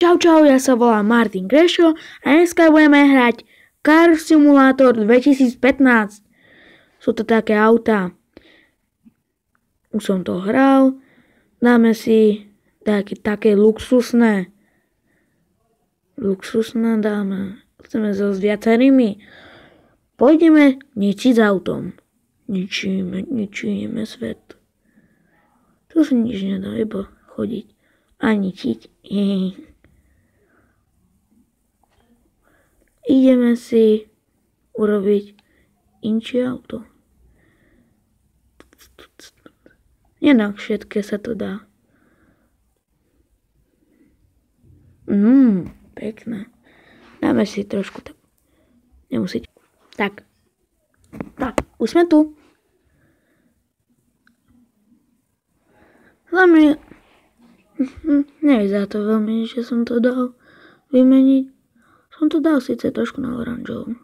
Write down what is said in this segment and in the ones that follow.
Čau, ja sa volám Martin Krešo a dneska budeme hrať Car Simulator 2015. Sú to také autá. Už som to hral. Dáme si také luxusné. Luxusné dáme. Chceme so s viacerými. Pôjdeme ničiť s autom. Ničíme svet. Tu sa nič nedá, iba chodiť a ničiť. Ideme si urobiť inčie auto. Nie na všetké sa to dá. Pekné. Dáme si trošku tak. Nemusíte. Tak, už sme tu. Hlavne nevyzerá to veľmi, že som to dal vymeniť. Som to dal síce trošku na oranžovom.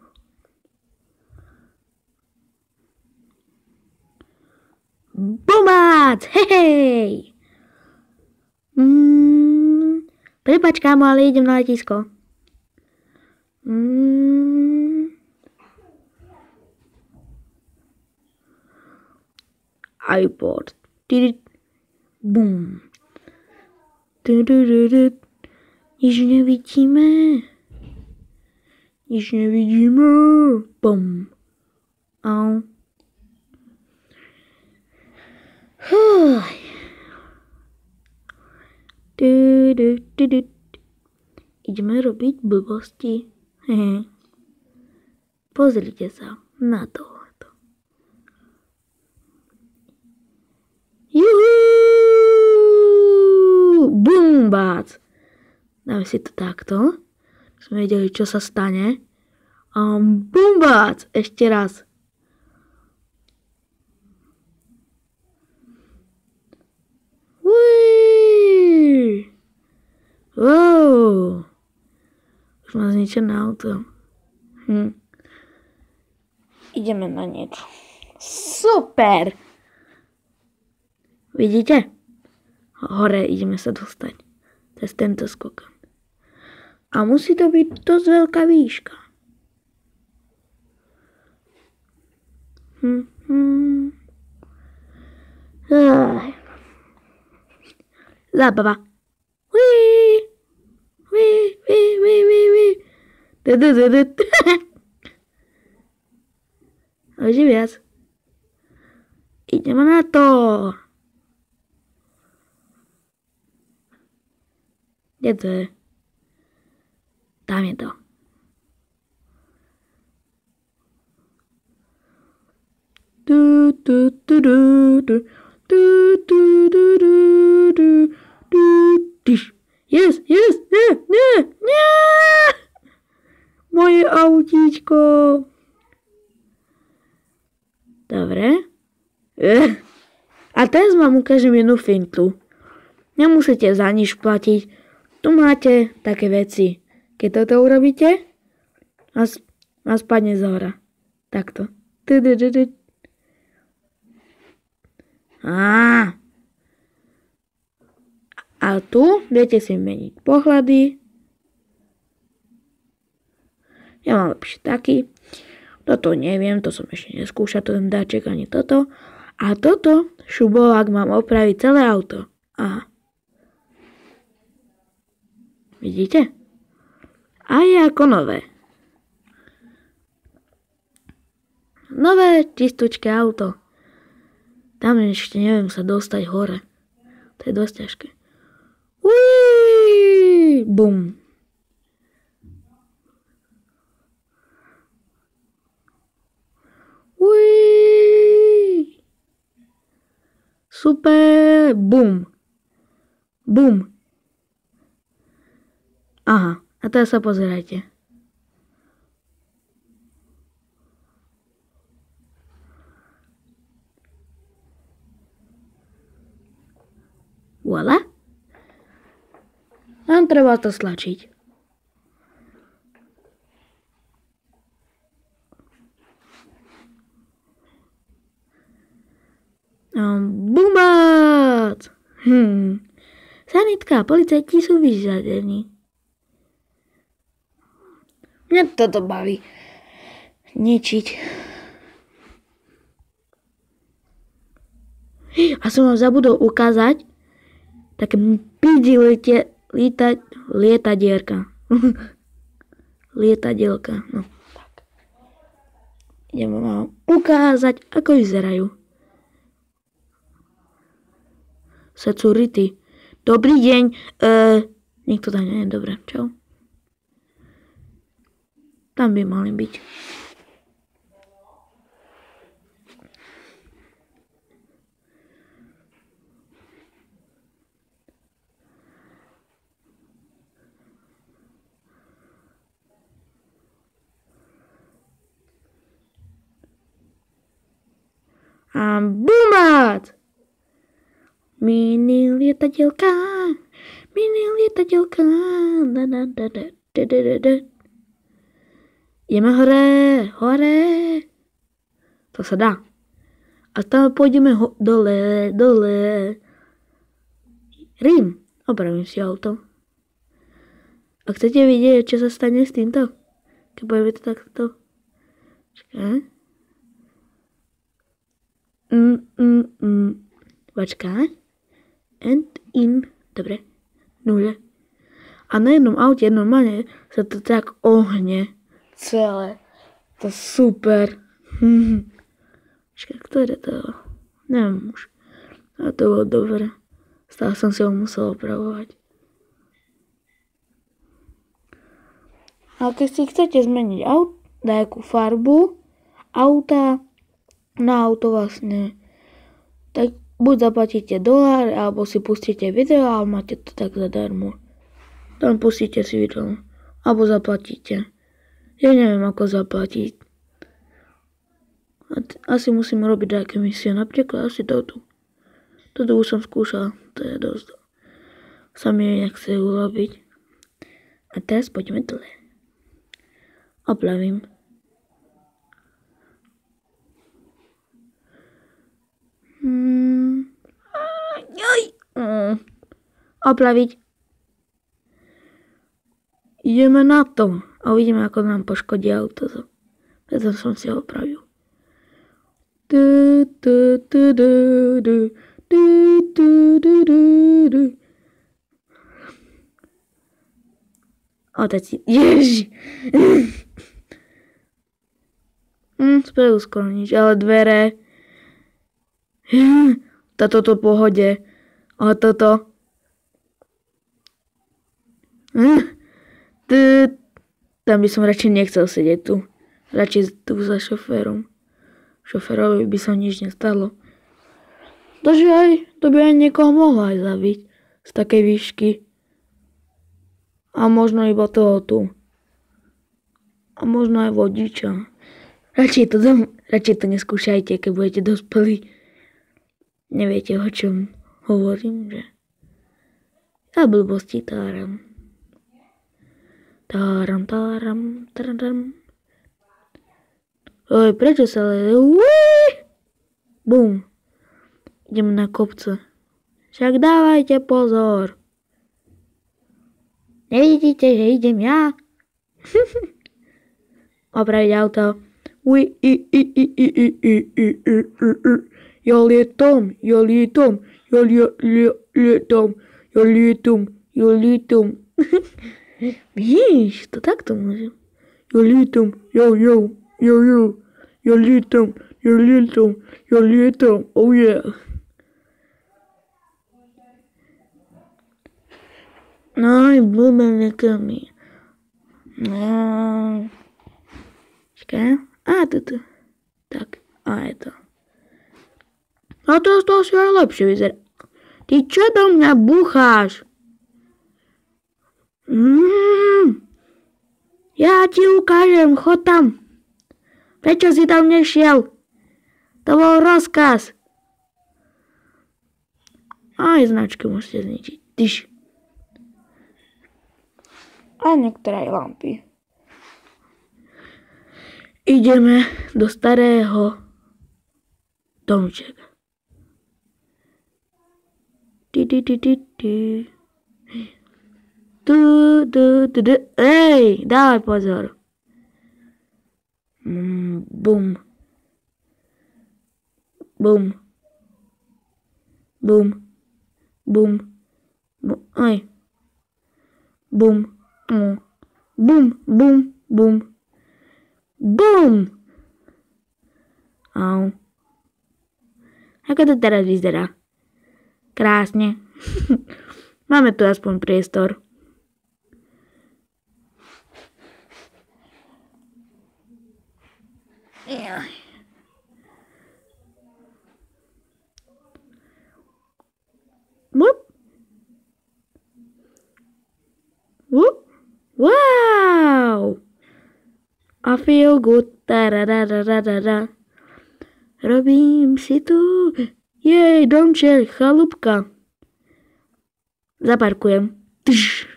Bumác! Hej! Prepáč, kámo, ale idem na letisko. iPod. Bum. Nič nevidíme. Bum. Au. Ideme robiť blbosti. Pozrite sa na tohleto. Juhu! Bum, bác. Dáme si to takto. Sme vedeli, čo sa stane. Bum, bác. Ešte raz. Wow. Už má zničené auto. Ideme na niečo. Super. Vidíte? Hore ideme sa dostať. Cez tento skok. A musí to byť dosť veľká výška. Zábava. Ale že viac. Ideme na to. Kde to je? Tam je to. Yes, nie. Moje autíčko. Dobre. A teraz vám ukážem jednu fintu. Nemusíte za nič platiť. Tu máte také veci. Keď toto urobíte, a spadne z hora. Takto. A tu viete si meniť pohľady. Ja mám lepšie taký. Toto neviem, to som ešte neskúšal, ten dáček ani toto. A toto šubovák mám opraviť celé auto. Aha. Vidíte? A je ako nové. Nové, čistúčké auto. Tam ešte neviem sa dostať hore. To je dosť ťažké. Bum. Super. Bum. Aha, a teraz sa pozerajte. Voilà. Len treba to stlačiť. Bumbac! Sanitka a policajti sú vyžadení. Mňa toto baví. Ničiť. A som vám zabudol ukázať také pídzi lietadielka. Lietadielka, no tak. Idem vám ukázať, ako vyzerajú. Security. Dobrý deň. Nikto tam nie je. Dobre, čau. Tam by mali byť. A bumát! Mini lietadielka. Ideme hore. To sa dá. A tam pôjdeme dole. Rím. Opravím si auto. A chcete vidieť, čo sa stane s týmto? Keď budeme to takto. Čakaj. Počkaj. And in. Dobre. 0. A na jednom aute normálne sa to tak ohne. Celé. To super. Počkaj, ktoré to? Neviem už. A to bolo dobre. Stále som si ho musel opravovať. A keď si chcete zmeniť nejakú farbu auta na auto vlastne, tak buď zaplatíte $1, alebo si pustíte video a máte to tak zadarmo. Tam pustíte si video. Alebo zaplatíte. Ja neviem, ako zaplatiť. Asi musím robiť nejaké misie. Napríklad asi toto. Toto už som skúšal. To je dosť. Sa mi nechce urobiť. A teraz poďme dole. Oplavím. Oplaviť. Ideme na to. A uvidíme, ako nám poškodí auto. Preto som si ho opravil. Oteci. Ježi. Spravil skoro nič, ale dvere. Toto to pohode. A toto. Tam by som radšej nechcel sedieť tu. Radšej tu za šoférom. Šoférovi by sa nič nestalo. Takže aj, to by aj niekoho mohlo aj zabiť. Z takej výšky. A možno iba toho tu. A možno aj vodiča. Radšej to neskúšajte, keď budete dospelí. Neviete, o čom hovorím, že? A blbosti táram. Táram. Oj, prečo sa Bum. Idem na kopce. Však dávajte pozor. Nevidíte, že idem ja? Opraviť auto. Ja lietam. Víš, to takto môžem. Ja lietam. Oh yeah. No, blbé nekami. No. Čakaj. A, toto. Tak, a je to. A to asi aj lepšie vyzerá. Ty čo do mňa búcháš? Ja ti ukážem, chod tam. Prečo si tam nešiel? To bol rozkaz. Aj značky musíte zničiť. Tyš. A niektoré lampy. Ideme do starého domčeka. Ej, dávaj pozor. Bum. Bum. Bum. Bum. Aj. Bum. Bum. Bum. Bum. Bum. Au. Ako to teraz vyzerá? Krásne. Máme tu aspoň priestor. Whoop. Whoop. Wow. I feel good. Da. Robím si tu. Jej, domček, chalúbka. Zaparkujem. Tš.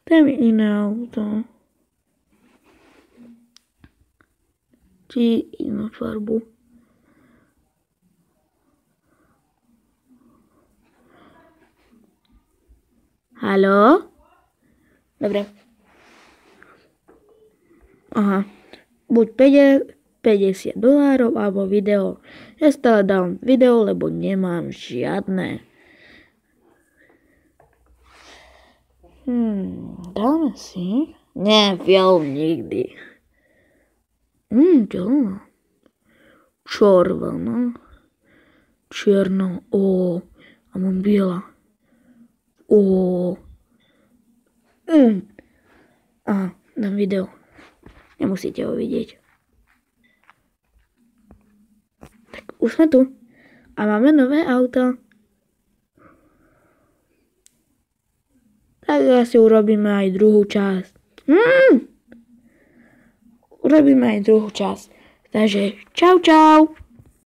Daj mi iné auto. Či inú farbu. Haló? Dobre. Aha. Buď $50 alebo video. Ja stále dám video, lebo nemám žiadne. Dáme si? Nie, film nikdy. Čo? Červená. Čierna. A mám biela. Dám video. Nemusíte ho vidieť. Tak už sme tu. A máme nové auto. Tak asi urobíme aj druhú časť. Urobíme aj druhú časť. Takže čau.